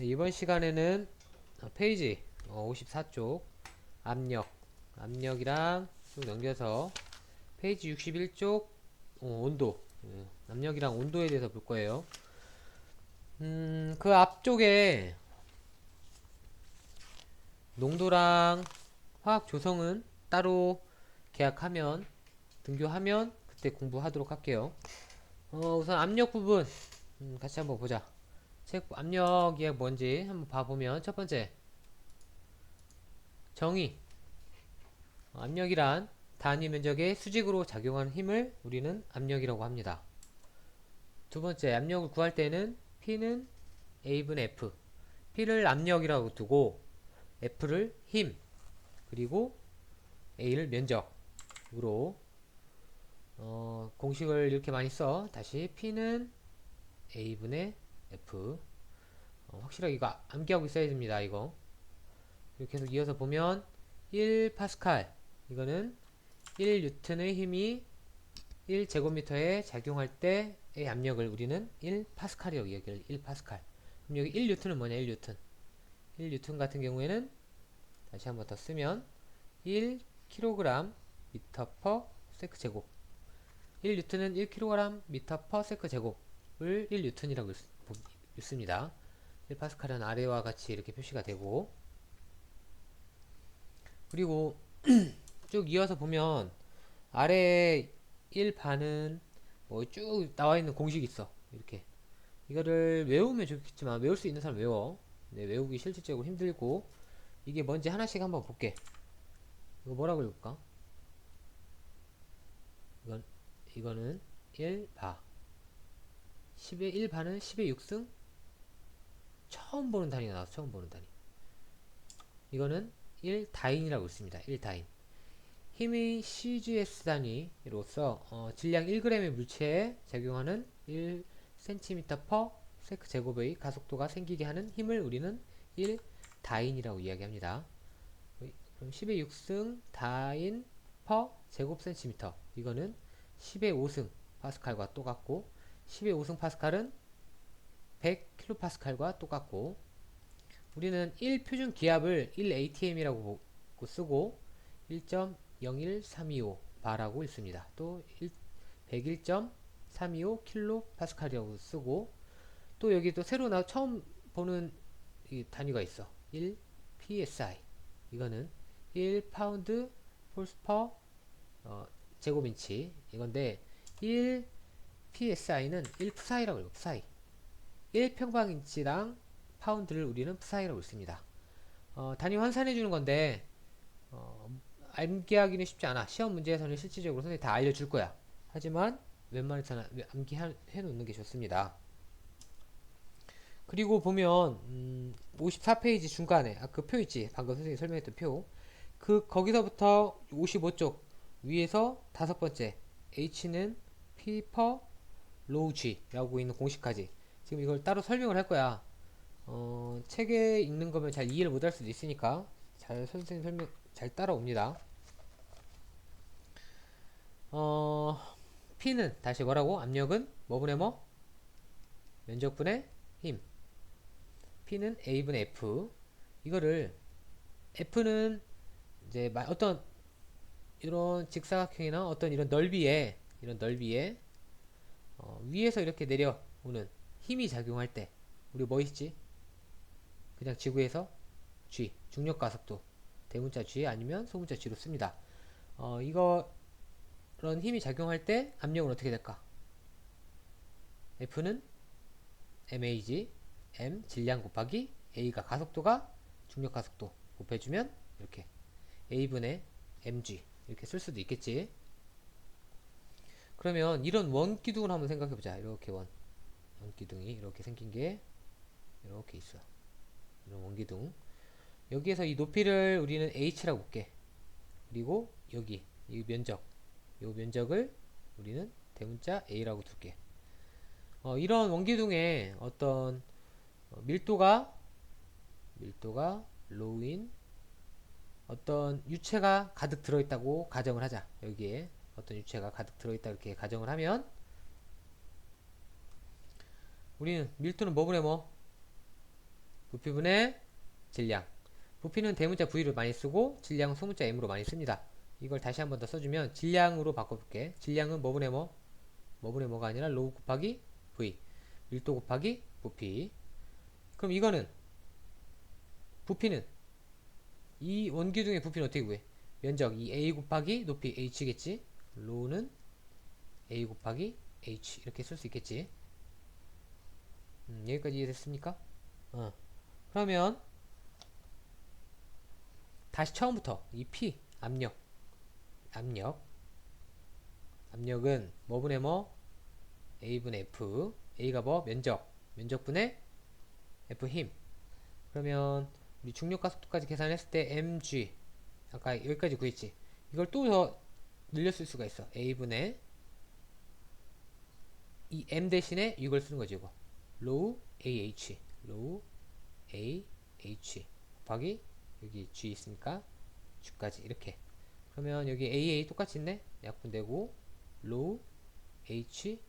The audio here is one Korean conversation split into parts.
이번 시간에는 페이지 54쪽 압력이랑 쭉 넘겨서 페이지 61쪽 온도, 압력이랑 온도에 대해서 볼 거예요. 그 앞쪽에 농도랑 화학 조성은 따로 계약하면, 등교하면 그때 공부하도록 할게요. 우선 압력 부분 같이 한번 보자. 책 압력이 뭔지 한번 봐보면, 첫 번째 정의. 압력이란 단위 면적의 수직으로 작용하는 힘을 우리는 압력이라고 합니다. 두 번째, 압력을 구할 때는 P는 A분의 F. P를 압력이라고 두고 F를 힘, 그리고 A를 면적으로 공식을 이렇게 많이 써. 다시 P는 A분의 F. 확실하게 이거 암기하고 있어야 됩니다. 이거 이렇게 계속 이어서 보면 1파스칼, 이거는 1뉴턴의 힘이 1제곱미터에 작용할 때의 압력을 우리는 1파스칼이라고 얘기해요. 1파스칼. 그럼 여기 1뉴턴은 뭐냐? 1뉴턴. 1뉴턴 같은 경우에는 다시 한번 더 쓰면 1kg 미터 퍼 세크 제곱. 1뉴턴은 1kg 미터 퍼 세크 제곱을 1뉴턴이라고 읽습니다. 1파스칼은 아래와 같이 이렇게 표시가 되고, 그리고 쭉 이어서 보면 아래에 1반은 뭐 쭉 나와 있는 공식이 있어. 이렇게 이거를 외우면 좋겠지만 외울 수 있는 사람 외워. 네, 외우기 실질적으로 힘들고. 이게 뭔지 하나씩 한번 볼게. 이거 뭐라고 읽을까? 이거는 1바. 10의 1바는 10의 6승. 처음 보는 단위가 나와서 처음 보는 단위. 이거는 1다인이라고 있습니다. 1다인. 힘의 CGS 단위로서 질량 1g의 물체에 작용하는 1cm per 세크 제곱의 가속도가 생기게 하는 힘을 우리는 1다인이라고 이야기합니다. 그럼 10의 6승 다인 per 제곱 센티미터, 이거는 10의 5승 파스칼과 똑같고, 10의 5승 파스칼은 100kPa과 똑같고, 우리는 1표준 기압을 1atm이라고 쓰고 1.01325 바라고 있습니다. 또 101.325 킬로파스칼이라고 쓰고, 또 여기 또 새로 처음 보는 이 단위가 있어. 1 psi. 이거는 1 파운드 폴스 퍼 제곱인치. 이건데 1 psi는 1 푸사이라고 해요. 푸사이. 1 평방인치당 파운드를 우리는 푸사이라고 읽습니다. 단위 환산해 주는 건데 암기하기는 쉽지 않아. 시험 문제에서는 실질적으로 선생님이 다 알려줄 거야. 하지만 웬만해서는 암기해 놓는 게 좋습니다. 그리고 보면 54페이지 중간에 그 표 있지, 방금 선생님이 설명했던 표, 거기서부터 55쪽 위에서 다섯 번째 H는 P per rho G 라고 있는 공식까지, 지금 이걸 따로 설명을 할 거야. 책에 읽는 거면 잘 이해를 못할 수도 있으니까 선생님 설명 잘 따라옵니다. P는 다시 뭐라고? 압력은 뭐분의 뭐? 면적분의 힘. P는 A분의 F. 이거를 F는 이제 어떤 이런 직사각형이나 어떤 이런 넓이에 위에서 이렇게 내려오는 힘이 작용할 때 우리 뭐 있지? 그냥 지구에서 G, 중력가속도, 대문자 G 아니면 소문자 G로 씁니다. 이런 힘이 작용할 때 압력은 어떻게 될까? F는 MAG, M 질량 곱하기 A가 가속도가 중력가속도 곱해주면 이렇게 A분의 mg 이렇게 쓸 수도 있겠지. 그러면 이런 원기둥을 한번 생각해보자. 이렇게 원기둥이 이렇게 생긴 게 이렇게 있어. 이런 원기둥. 여기에서 이 높이를 우리는 h라고 볼게. 그리고 여기 이 면적을 우리는 대문자 a라고 둘게. 이런 원기둥에 어떤 밀도가 로우인 어떤 유체가 가득 들어있다고 가정을 하자. 여기에 어떤 유체가 가득 들어있다 이렇게 가정을 하면 우리는 밀도는 뭐분의 뭐? 부피분의 질량. 부피는 대문자 V로 많이 쓰고 질량은 소문자 M으로 많이 씁니다. 이걸 다시 한번 더 써주면 질량으로 바꿔볼게. 질량은 뭐분의 뭐? 뭐분의 뭐가 아니라 로우 곱하기 V. 밀도 곱하기 부피. 그럼 이거는 부피는 이 원기둥의 부피는 어떻게 구해? 면적 이 A 곱하기 높이 H겠지? 로우는 A 곱하기 H 이렇게 쓸 수 있겠지? 여기까지 이해됐습니까? 그러면 다시 처음부터 이 P 압력 압력은 뭐분의 뭐? A분의 F. A가 뭐? 면적분의 F 힘. 그러면 우리 중력가 속도까지 계산했을 때 mg 아까 여기까지 구했지. 이걸 또 더 늘렸을 수가 있어. A분의 이 m 대신에 이걸 쓰는 거지. 이거 로우 AH 곱하기 여기 G 있으니까 G까지 이렇게. 그러면 여기 AA 똑같이 있네. 약분되고 로우 HG.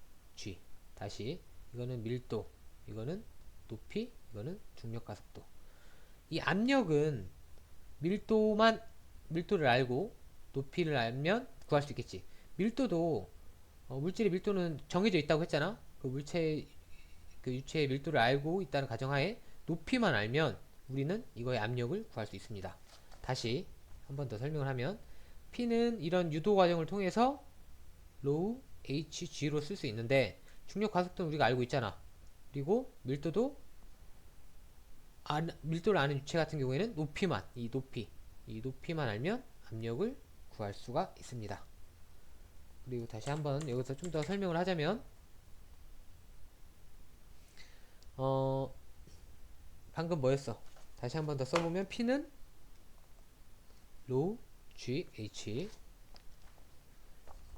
다시 이거는 밀도, 이거는 높이, 이거는 중력가 속도. 이 압력은 밀도를 알고 높이를 알면 구할 수 있겠지. 밀도도 물질의 밀도는 정해져 있다고 했잖아. 그 유체의 밀도를 알고 있다는 가정하에 높이만 알면 우리는 이거의 압력을 구할 수 있습니다. 다시 한 번 더 설명을 하면 P는 이런 유도 과정을 통해서 로우 hg로 쓸 수 있는데 중력 가속도는 우리가 알고 있잖아. 그리고 밀도를 아는 유체 같은 경우에는 이 높이만 알면 압력을 구할 수가 있습니다. 그리고 다시 한번 여기서 좀 더 설명을 하자면 방금 뭐였어? 다시 한번 더 써보면 P는 로우 GH.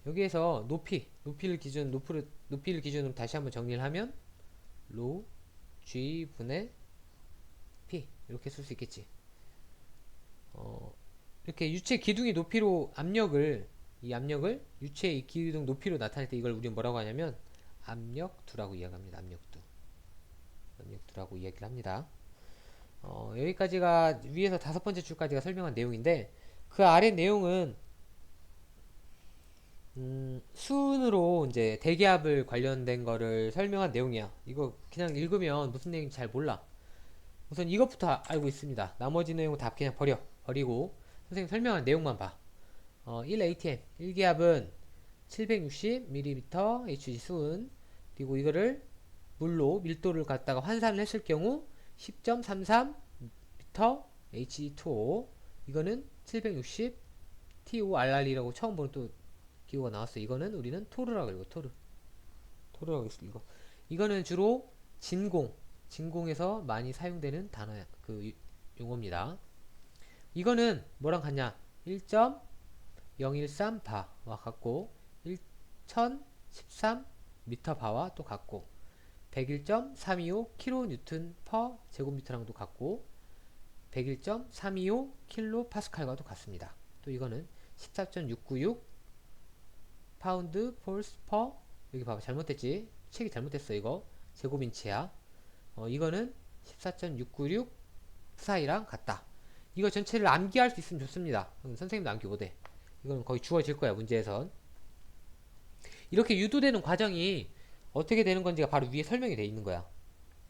여기에서 높이를 기준으로 다시 한번 정리를 하면 로우 G분의 P 이렇게 쓸 수 있겠지. 이렇게 유체 기둥의 높이로 이 압력을 유체의 기둥 높이로 나타낼 때 이걸 우리는 뭐라고 하냐면 압력두라고 이야기합니다. 압력두라고 이야기를 합니다. 여기까지가 위에서 5번째 줄까지가 설명한 내용인데 그 아래 내용은 수은으로 이제 대기압을 관련된 거를 설명한 내용이야. 이거 그냥 읽으면 무슨 내용인지 잘 몰라. 우선 이것부터 알고 있습니다. 나머지 내용은 다 그냥 버리고 선생님 설명한 내용만 봐. 1atm 1기압은 760ml Hg 수은. 그리고 이거를 밀도를 갖다가 환산을 했을 경우 10.33m Hg2O. 이거는 760 TORR이라고 처음 보는 또 기호가 나왔어. 이거는 우리는 토르라고 읽어. 토르라고 읽어. 이거는 주로 진공에서 많이 사용되는 단어야. 그 용어입니다. 이거는 뭐랑 같냐? 1.013 바와 같고 1013 미터 바와 또 같고 101.325 kN per 제곱미터랑도 같고 101.325 킬로 파스칼과도 같습니다. 또 이거는 14.696 파운드 폴스 퍼. 여기 봐봐, 잘못됐지? 책이 잘못됐어. 이거 제곱인치야. 이거는 14.696 사이랑 같다. 이거 전체를 암기할 수 있으면 좋습니다. 선생님도 암기 못해. 이거는 거의 주어질 거야, 문제에선. 이렇게 유도되는 과정이 어떻게 되는 건지가 바로 위에 설명이 되어 있는 거야.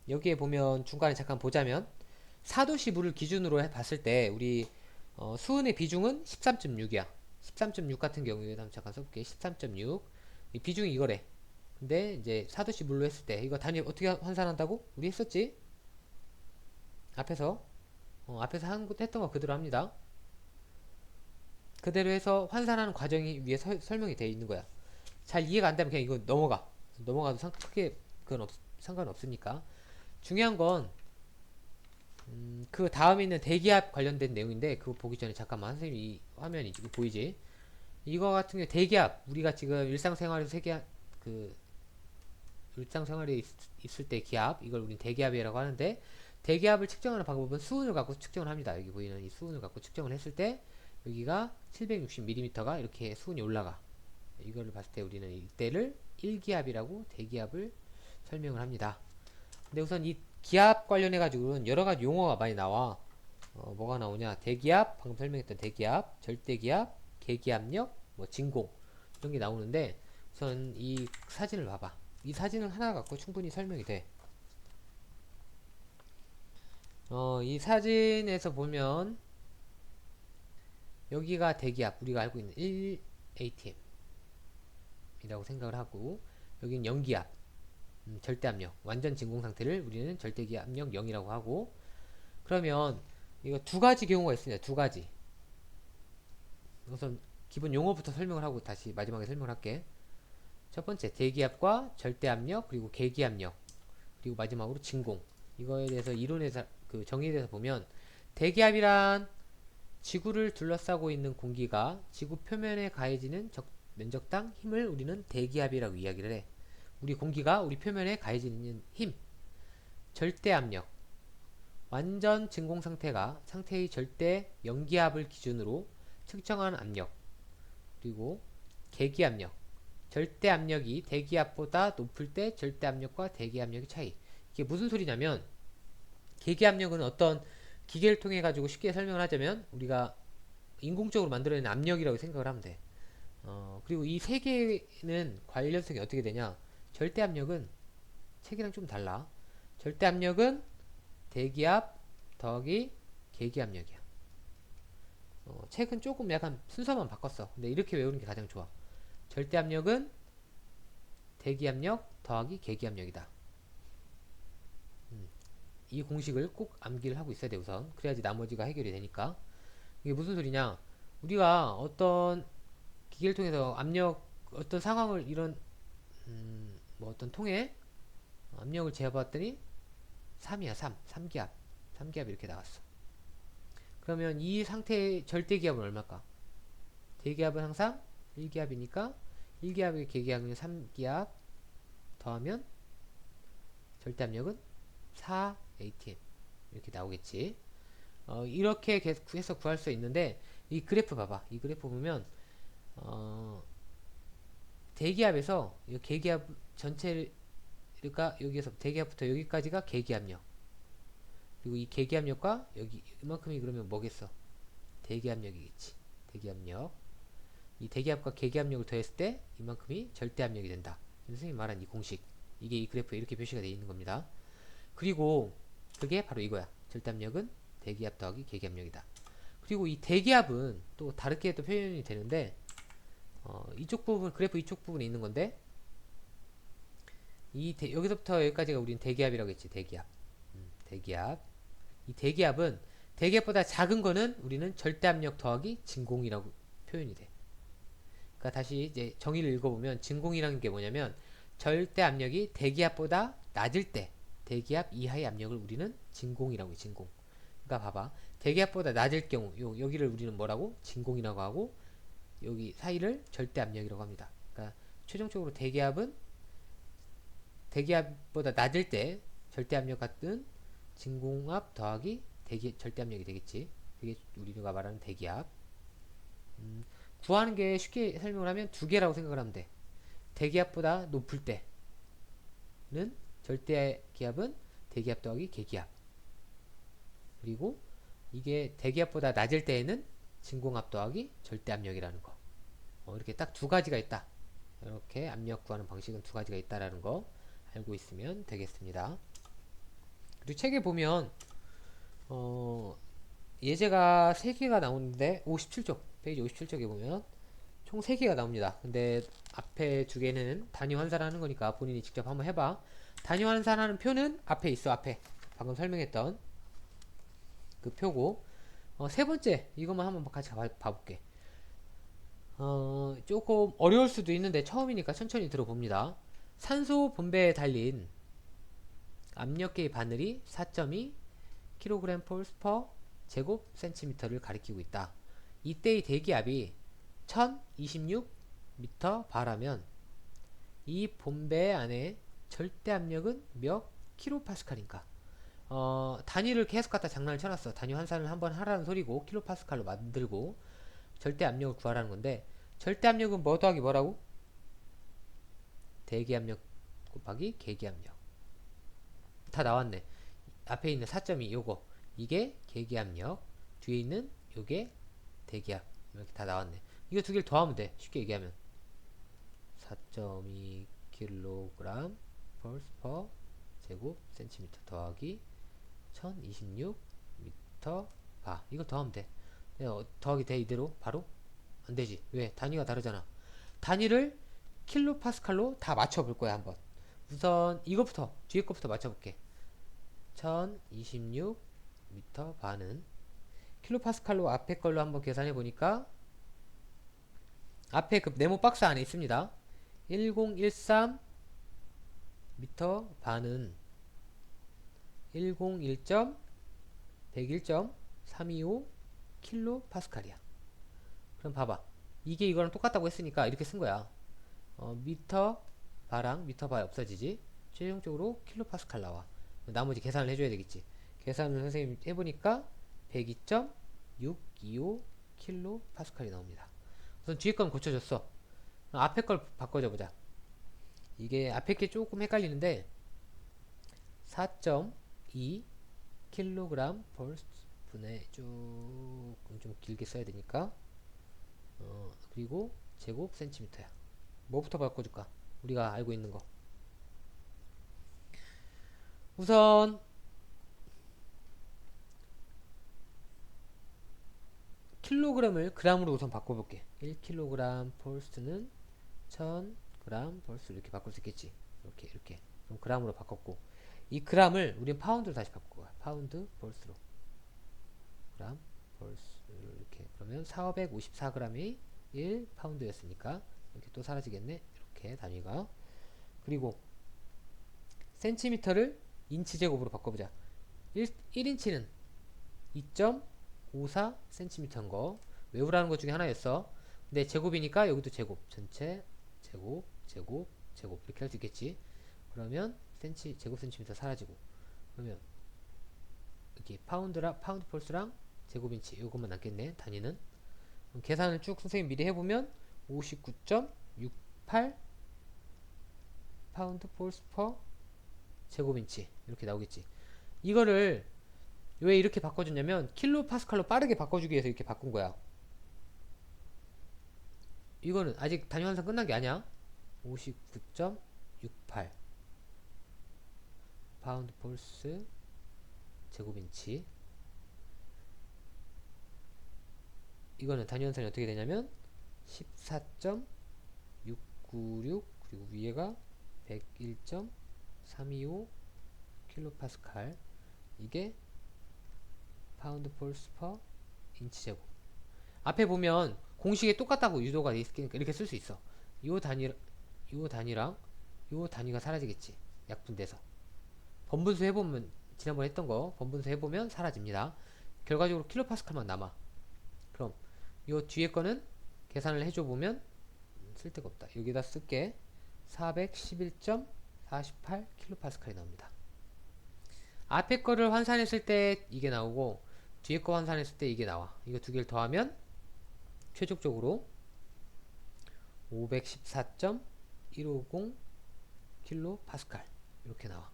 여기에 보면 중간에 잠깐 보자면 4도씨 물을 기준으로 봤을 때 우리 수은의 비중은 13.6이야. 13.6 같은 경우에 잠깐 써볼게. 13.6 이 비중이 이거래. 근데 이제 4도씨 물로 했을 때 이거 단위 어떻게 환산한다고? 우리 했었지? 앞에서 했던 거 그대로 합니다. 그대로 해서 환산하는 과정이 위에 설명이 되어 있는 거야. 잘 이해가 안 되면 그냥 이거 넘어가도 크게 그건 상관없으니까. 중요한 건 그 다음에 있는 대기압 관련된 내용인데 그거 보기 전에 잠깐만 선생님 이 화면이 지금 보이지? 이거 같은 경우 대기압 우리가 지금 일상생활에 있을 때 기압 이걸 우리는 대기압이라고 하는데 대기압을 측정하는 방법은 수은을 갖고 측정을 합니다. 여기 보이는 이 수은을 갖고 측정을 했을 때 여기가 760mm가 이렇게 수은이 올라가. 이거를 봤을 때 우리는 이때를 1기압이라고 대기압을 설명을 합니다. 근데 우선 이 기압 관련해 가지고는 여러 가지 용어가 많이 나와. 뭐가 나오냐? 대기압, 방금 설명했던 대기압, 절대기압, 계기압력, 뭐 진공 이런 게 나오는데 우선 이 사진을 봐봐. 이 사진을 하나 갖고 충분히 설명이 돼. 이 사진에서 보면 여기가 대기압, 우리가 알고 있는 1atm 이라고 생각을 하고, 여긴 연기압, 절대압력, 완전 진공 상태를 우리는 절대기압력 0이라고 하고. 그러면 이거 두 가지 경우가 있습니다. 두 가지. 우선 기본 용어부터 설명을 하고 다시 마지막에 설명을 할게. 첫 번째 대기압과 절대압력, 그리고 계기압력, 그리고 마지막으로 진공. 이거에 대해서 이론에서 그 정의에 대해서 보면, 대기압이란 지구를 둘러싸고 있는 공기가 지구 표면에 가해지는 면적당 힘을 우리는 대기압이라고 이야기를 해. 우리 공기가 우리 표면에 가해지는 힘. 절대압력, 완전 진공 상태의 절대 연기압을 기준으로 측정한 압력. 그리고 계기압력, 절대압력이 대기압보다 높을 때 절대압력과 대기압력의 차이. 이게 무슨 소리냐면, 계기압력은 어떤 기계를 통해 가지고 쉽게 설명을 하자면 우리가 인공적으로 만들어낸 압력이라고 생각을 하면 돼. 그리고 이 세 개는 관련성이 어떻게 되냐? 절대압력은 책이랑 좀 달라. 절대압력은 대기압 더하기 계기압력이야. 책은 조금 약간 순서만 바꿨어. 근데 이렇게 외우는 게 가장 좋아. 절대압력은 대기압력 더하기 계기압력이다. 이 공식을 꼭 암기를 하고 있어야 돼, 우선. 그래야지 나머지가 해결이 되니까. 이게 무슨 소리냐? 우리가 어떤 기계를 통해서 어떤 상황을, 뭐 어떤 통에 압력을 재봤더니 3이야, 3기압. 3기압 이렇게 나왔어. 그러면 이 상태의 절대기압은 얼마일까? 대기압은 항상 1기압이니까 1기압의 계기압은 3기압 더하면 절대압력은 4atm 이렇게 나오겠지. 이렇게 해서 구할 수 있는데, 이 그래프 봐봐. 이 그래프 보면 대기압에서 이 계기압 전체를, 그러니까 여기에서 대기압부터 여기까지가 계기압력, 그리고 이 계기압력과 여기 이만큼이 그러면 뭐겠어? 대기압력이겠지. 대기압력. 이 대기압과 계기압력을 더했을 때 이만큼이 절대압력이 된다. 선생님이 말한 이 공식, 이게 이 그래프에 이렇게 표시가 되어 있는 겁니다. 그리고 그게 바로 이거야. 절대압력은 대기압 더하기 계기압력이다. 그리고 이 대기압은 또 다르게 또 표현이 되는데, 이쪽 부분, 그래프 이쪽 부분에 있는 건데, 여기서부터 여기까지가 우린 대기압이라고 했지. 대기압. 대기압. 이 대기압은 대기압보다 작은 거는 우리는 절대압력 더하기 진공이라고 표현이 돼. 그러니까 다시 이제 정의를 읽어보면, 진공이라는 게 뭐냐면 절대압력이 대기압보다 낮을 때 대기압 이하의 압력을 우리는 진공이라고 해. 진공. 그러니까 봐봐. 대기압보다 낮을 경우 여기를 우리는 뭐라고? 진공이라고 하고, 여기 사이를 절대압력이라고 합니다. 그러니까 최종적으로 대기압보다 낮을 때 절대압력 같은 진공압 더하기 절대압력이 되겠지. 그게 우리가 말하는 대기압. 구하는 게 쉽게 설명을 하면 두 개라고 생각을 하면 돼. 대기압보다 높을 때는 절대기압은 대기압 더하기 계기압. 그리고 이게 대기압보다 낮을 때에는 진공압 더하기 절대압력이라는 거. 이렇게 딱 두 가지가 있다. 이렇게 압력 구하는 방식은 두 가지가 있다라는 거 알고 있으면 되겠습니다. 그리고 책에 보면 예제가 3개가 나오는데, 57쪽 페이지 57쪽에 보면 총 3개가 나옵니다. 근데 앞에 2개는 단위 환산하는 거니까 본인이 직접 한번 해봐. 단위 환산하는 표는 앞에 있어. 앞에 방금 설명했던 그 표고, 세 번째 이것만 한번 같이 봐볼게. 조금 어려울 수도 있는데 처음이니까 천천히 들어봅니다. 산소 분배에 달린 압력계의 바늘이 4.2 kg 폴스/per 제곱 센티미터를 가리키고 있다. 이때의 대기압이 1026m 바라면 이 본배 안에 절대압력은 몇 킬로파스칼인가? 단위를 계속 갖다 장난을 쳐놨어. 단위 환산을 한번 하라는 소리고, 킬로파스칼로 만들고 절대압력을 구하라는 건데, 절대압력은 뭐 더하기 뭐라고? 대기압력 곱하기 계기압력. 다 나왔네. 앞에 있는 4.2 요거 이게 계기압력, 뒤에 있는 요게 대기압. 이렇게 다 나왔네. 이거 두 개를 더하면 돼. 쉽게 얘기하면 4.2kg per 제곱 센티미터 더하기 1026 미터 바. 이거 더하면 돼. 더하기 돼 이대로 바로? 안 되지. 왜? 단위가 다르잖아. 단위를 킬로파스칼로 다 맞춰볼 거야 한번. 우선 이것부터 뒤에 것부터 맞춰볼게. 1026 미터 바는 킬로파스칼로 앞에 걸로 한번 계산해 보니까 앞에 그 네모 박스 안에 있습니다. 1013 미터 바는 101.101.325 킬로 파스칼이야. 그럼 봐봐. 이게 이거랑 똑같다고 했으니까 이렇게 쓴 거야. 미터 바랑 미터 바 없어지지. 최종적으로 킬로 파스칼 나와. 나머지 계산을 해줘야 되겠지. 계산을 선생님 해보니까 102.625 킬로 파스칼이 나옵니다. 우선 뒤에 건 고쳐줬어. 앞에 걸 바꿔줘 보자. 이게 앞에 게 조금 헷갈리는데 4.2 킬로그램 per 분에 조금 좀 길게 써야 되니까 그리고 제곱 센티미터야. 뭐부터 바꿔줄까? 우리가 알고 있는 거. 우선 킬로그램을 그램으로 우선 바꿔볼게. 1kg 펄스는 1000g 펄스 이렇게 바꿀 수 있겠지. 이렇게 그럼 그램으로 바꿨고 이 그램을 우린 파운드로 다시 바꿀 거야. 파운드 펄스로 그램 펄스 이렇게 그러면 454g이 1파운드였으니까 이렇게 또 사라지겠네. 이렇게 단위가. 그리고 센티미터를 인치 제곱으로 바꿔보자. 1인치는 2.54cm인 거 외우라는 것 중에 하나였어. 근데 제곱이니까 여기도 제곱 전체 제곱 이렇게 할 수 있겠지. 그러면 제곱 센티미터 사라지고 그러면 여기 파운드 펄스랑 제곱인치 이것만 남겠네. 단위는. 그럼 계산을 쭉 선생님 미리 해보면 59.68 파운드 펄스 퍼 제곱인치 이렇게 나오겠지. 이거를 왜 이렇게 바꿔줬냐면 킬로 파스칼로 빠르게 바꿔주기 위해서 이렇게 바꾼 거야. 이거는 아직 단위 환산 끝난 게 아니야. 59.68 파운드 펄스 제곱인치. 이거는 단위 환산이 어떻게 되냐면 14.696 그리고 위에가 101.325 킬로파스칼. 이게 파운드 펄스 퍼 인치 제곱. 앞에 보면 공식에 똑같다고 유도가 돼 있으니까 이렇게 쓸 수 있어. 요 단위랑 요 단위가 사라지겠지. 약분돼서 번분수 해보면 지난번에 했던 거 번분수 해보면 사라집니다. 결과적으로 킬로파스칼만 남아. 그럼 요 뒤에 거는 계산을 해줘 보면 쓸데가 없다. 여기다 쓸게. 411.48 킬로파스칼이 나옵니다. 앞에 거를 환산했을 때 이게 나오고 뒤에 거 환산했을 때 이게 나와. 이거 두 개를 더하면 최종적으로 514.150 킬로 파스칼 이렇게 나와.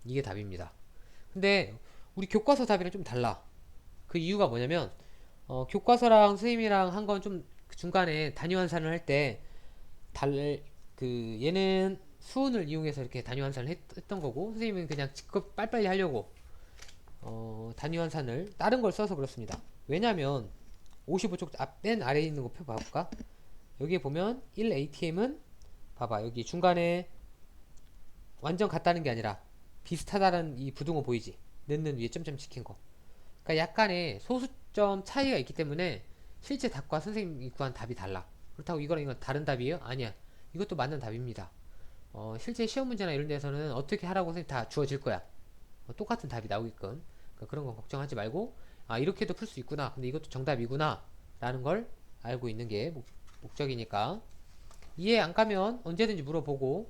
이게 답입니다. 근데 우리 교과서 답이랑 좀 달라. 그 이유가 뭐냐면 교과서랑 선생님이랑 한 건 좀 중간에 단위 환산을 할 때 얘는 수은을 이용해서 이렇게 단위 환산을 했던 거고 선생님은 그냥 직접 빨리빨리 하려고 단위 환산을 다른 걸 써서 그렇습니다. 왜냐면 55쪽 맨 아래에 있는 거 표 봐볼까? 여기에 보면 1ATM은 봐봐. 여기 중간에 완전 같다는 게 아니라 비슷하다는 이 부등호 보이지? 넣는 위에 점점 찍힌 거. 그러니까 약간의 소수점 차이가 있기 때문에 실제 답과 선생님이 구한 답이 달라. 그렇다고 이거랑 이건 다른 답이에요? 아니야. 이것도 맞는 답입니다. 실제 시험 문제나 이런 데서는 어떻게 하라고 선생님 다 주어질 거야. 똑같은 답이 나오게끔. 그러니까 그런 거 걱정하지 말고 아 이렇게도 풀 수 있구나. 근데 이것도 정답이구나. 라는 걸 알고 있는 게 목적이니까 이해 안 가면 언제든지 물어보고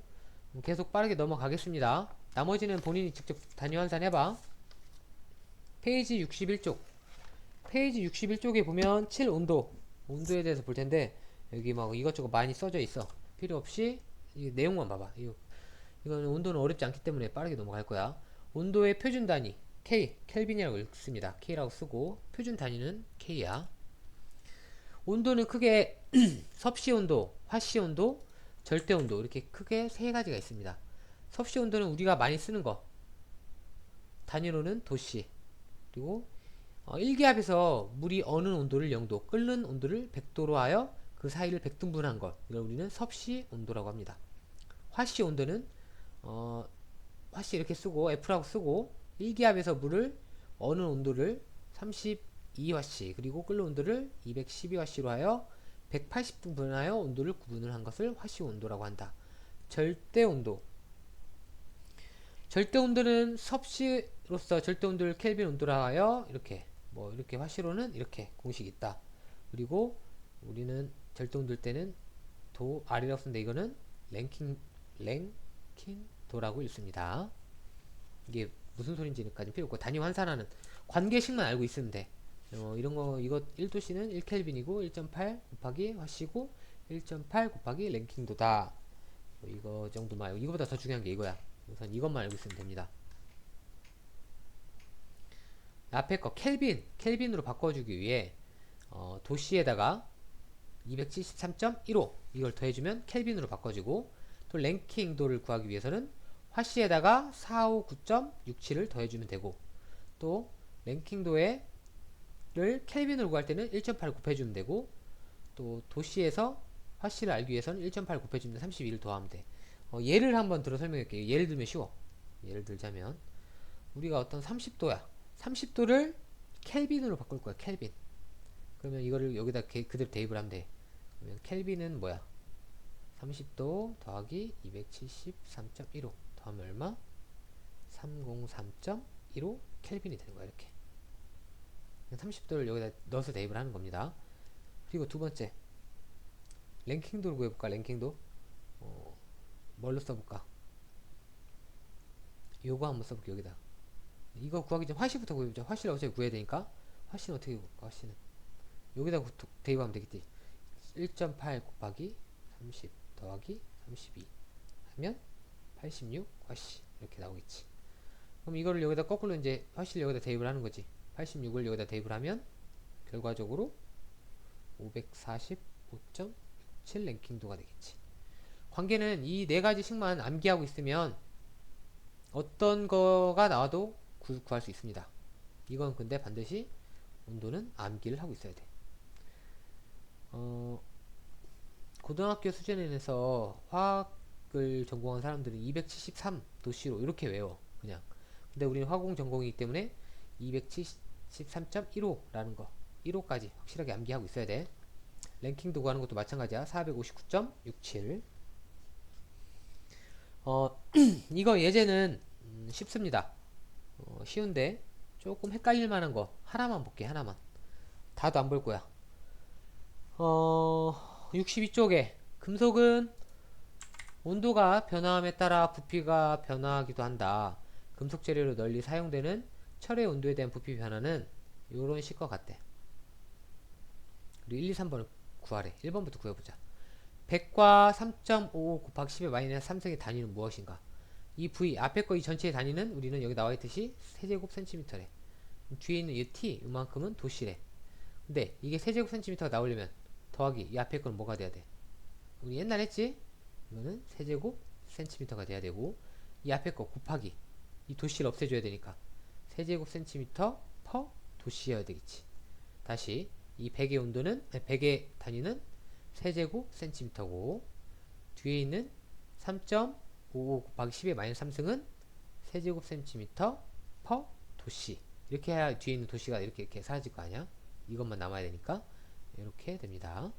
계속 빠르게 넘어가겠습니다. 나머지는 본인이 직접 단위 환산해봐. 페이지 61쪽. 페이지 61쪽에 보면 7온도에 대해서 볼 텐데 여기 막 이것저것 많이 써져 있어. 필요 없이 이 내용만 봐봐. 이거는 온도는 어렵지 않기 때문에 빠르게 넘어갈 거야. 온도의 표준 단위 K, 켈빈이라고 읽습니다. K라고 쓰고 표준 단위는 K야. 온도는 크게 섭씨 온도, 화씨 온도, 절대 온도 이렇게 크게 세 가지가 있습니다. 섭씨 온도는 우리가 많이 쓰는 거. 단위로는 도씨. 그리고 1기압에서 물이 어는 온도를 0도, 끓는 온도를 100도로 하여 그 사이를 100등분한 것. 이걸 우리는 섭씨 온도라고 합니다. 화씨 온도는 화씨 이렇게 쓰고 F라고 쓰고 1기압에서 물을 어는 온도를 32화씨 그리고 끓는 온도를 212화씨로 하여 180등분하여 온도를 구분을 한 것을 화씨 온도라고 한다. 절대 온도. 절대 온도는 섭씨로서 절대 온도를 켈빈 온도라 하여 이렇게 화씨로는 이렇게 공식이 있다. 그리고 우리는 절대 온도일 때는 도 R이라고 쓰는데 이거는 랭킹도라고 읽습니다. 이게 무슨 소린지까지 필요 없고 단위 환산하는 관계식만 알고 있으면 돼. 이런거 이거 1도씨는 1켈빈이고 1.8 곱하기 화씨고 1.8 곱하기 랭킹도다. 이거 정도만 알고 이거보다 더 중요한 게 이거야. 우선 이것만 알고 있으면 됩니다. 앞에 거 켈빈으로 바꿔주기 위해 도씨에다가 273.15 이걸 더해주면 켈빈으로 바꿔주고 또 랭킹도를 구하기 위해서는 화씨에다가 459.67을 더해주면 되고 또 랭킹도를 켈빈으로 구할 때는 1.8 곱해주면 되고 또 도씨에서 화씨를 알기 위해서는 1.8 곱해주면 32를 더하면 돼. 예를 한번 들어 설명할게요. 예를 들면 쉬워. 예를 들자면 우리가 어떤 30도야. 30도를 켈빈으로 바꿀 거야. 켈빈. 그러면 이거를 여기다 그대로 대입을 하면 돼. 그러면 켈빈은 뭐야? 30도 더하기 273.15 더하면 얼마? 303.15 켈빈이 되는 거야. 이렇게 30도를 여기다 넣어서 대입을 하는 겁니다. 그리고 두 번째 랭킹도를 구해볼까? 랭킹도 뭘로 써볼까? 요거 한번 써볼게. 여기다 이거 구하기 전 화씨부터 구해보자. 화씨를 어차피 구해야 되니까 화씨는 어떻게 구할까? 화씨는 여기다 대입하면 되겠지. 1.8 곱하기 30 더하기 32 하면 86 화씨 이렇게 나오겠지. 그럼 이거를 여기다 거꾸로 이제 화씨를 여기다 대입을 하는 거지. 86을 여기다 대입을 하면 결과적으로 545.67 랭킹도가 되겠지. 관계는 이 네 가지 식만 암기하고 있으면 어떤 거가 나와도 구할 수 있습니다. 이건 근데 반드시 온도는 암기를 하고 있어야 돼. 고등학교 수준에서 화학을 전공한 사람들은 273도씨로 이렇게 외워. 그냥. 근데 우리는 화공 전공이기 때문에 273.15라는 거 1호까지 확실하게 암기하고 있어야 돼. 랭킹도 구하는 것도 마찬가지야. 459.67 이거 예제는 쉽습니다. 쉬운데 조금 헷갈릴 만한 거 하나만 볼게. 하나만. 다도 안 볼 거야. 62쪽에 금속은 온도가 변화함에 따라 부피가 변화하기도 한다. 금속 재료로 널리 사용되는 철의 온도에 대한 부피 변화는 요런 식과 같대. 그리고 1, 2, 3번을 구하래. 1번부터 구해보자. 100과 3.55 곱하기 10의 마이너스 3승의 단위는 무엇인가? 이 V 앞에 거 이 전체의 단위는 우리는 여기 나와있듯이 세제곱 센티미터래. 뒤에 있는 이 T 이만큼은 도시래. 근데 이게 세제곱 센티미터가 나오려면 더하기 이 앞에 거는 뭐가 돼야 돼? 우리 옛날 했지? 이거는 세제곱 센티미터가 돼야 되고 이 앞에 거 곱하기 이 도시를 없애줘야 되니까 세제곱 센티미터 퍼 도시여야 되겠지. 다시 이 100의 온도는 100의 단위는 세제곱 센티미터고 뒤에 있는 3.55 곱하기 10의 마이너스 3승은 세제곱 센티미터 퍼 도시. 이렇게 해야 뒤에 있는 도시가 이렇게 사라질 거 아니야? 이것만 남아야 되니까 이렇게 됩니다.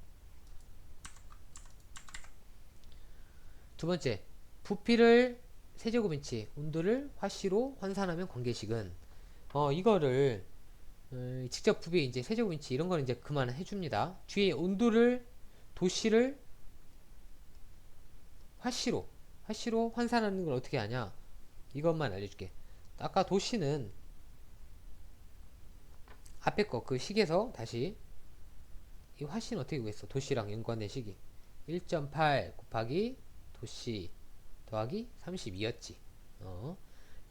두 번째, 부피를 세제곱인치, 온도를 화씨로 환산하면 관계식은 이거를 직접 부피 이제 세제곱인치 이런 거는 이제 그만 해줍니다. 뒤에 온도를 도시를 화씨로 환산하는 걸 어떻게 하냐? 이것만 알려줄게. 아까 도시는 앞에 거 그 식에서 다시 이 화씨는 어떻게 구했어? 도시랑 연관된 식이 1.8 곱하기 도시 더하기 32였지.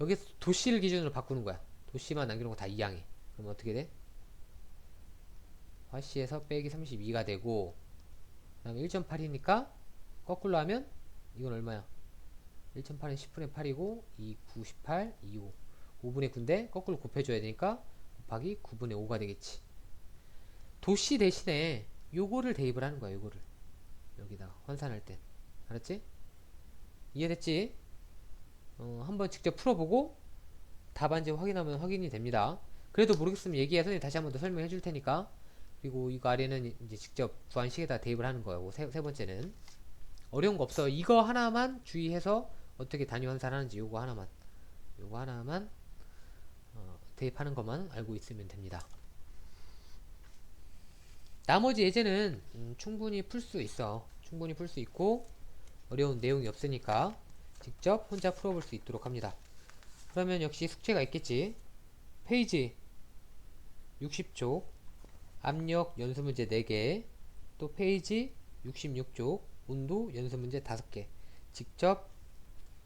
여기서 도씨를 기준으로 바꾸는 거야. 도씨만 남기는 거 다 이항해. 그럼 어떻게 돼? 화씨에서 빼기 32가 되고, 그 다음에 1.8이니까 거꾸로 하면 이건 얼마야? 1.8은 10분의 8이고 2, 9, 18, 2, 5 5분의 9인데 거꾸로 곱해줘야 되니까 곱하기 9분의 5가 되겠지. 도씨 대신에 요거를 대입을 하는 거야. 요거를 여기다가 환산할 땐. 알았지? 이해됐지? 한번 직접 풀어보고 답안지 확인하면 확인이 됩니다. 그래도 모르겠으면 얘기해. 선생님 다시 한번 더 설명해 줄 테니까. 그리고 이거 아래는 이제 직접 구한식에다 대입을 하는 거고, 세 번째는 어려운 거 없어. 이거 하나만 주의해서 어떻게 단위 환산하는지 요거 하나만 대입하는 것만 알고 있으면 됩니다. 나머지 예제는 충분히 풀 수 있어. 충분히 풀 수 있고 어려운 내용이 없으니까 직접 혼자 풀어볼 수 있도록 합니다. 그러면 역시 숙제가 있겠지. 페이지 60쪽 압력 연수문제 4개, 또 페이지 66쪽 온도 연수문제 5개 직접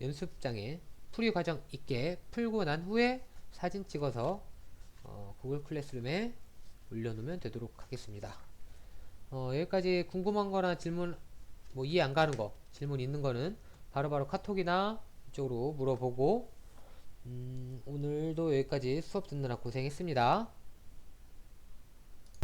연습장에 풀이 과정 있게 풀고 난 후에 사진 찍어서 구글 클래스룸에 올려놓으면 되도록 하겠습니다. 여기까지 궁금한 거나 질문, 뭐 이해 안 가는 거, 질문 있는 거는 바로바로 카톡이나 이쪽으로 물어보고, 오늘도 여기까지 수업 듣느라 고생했습니다.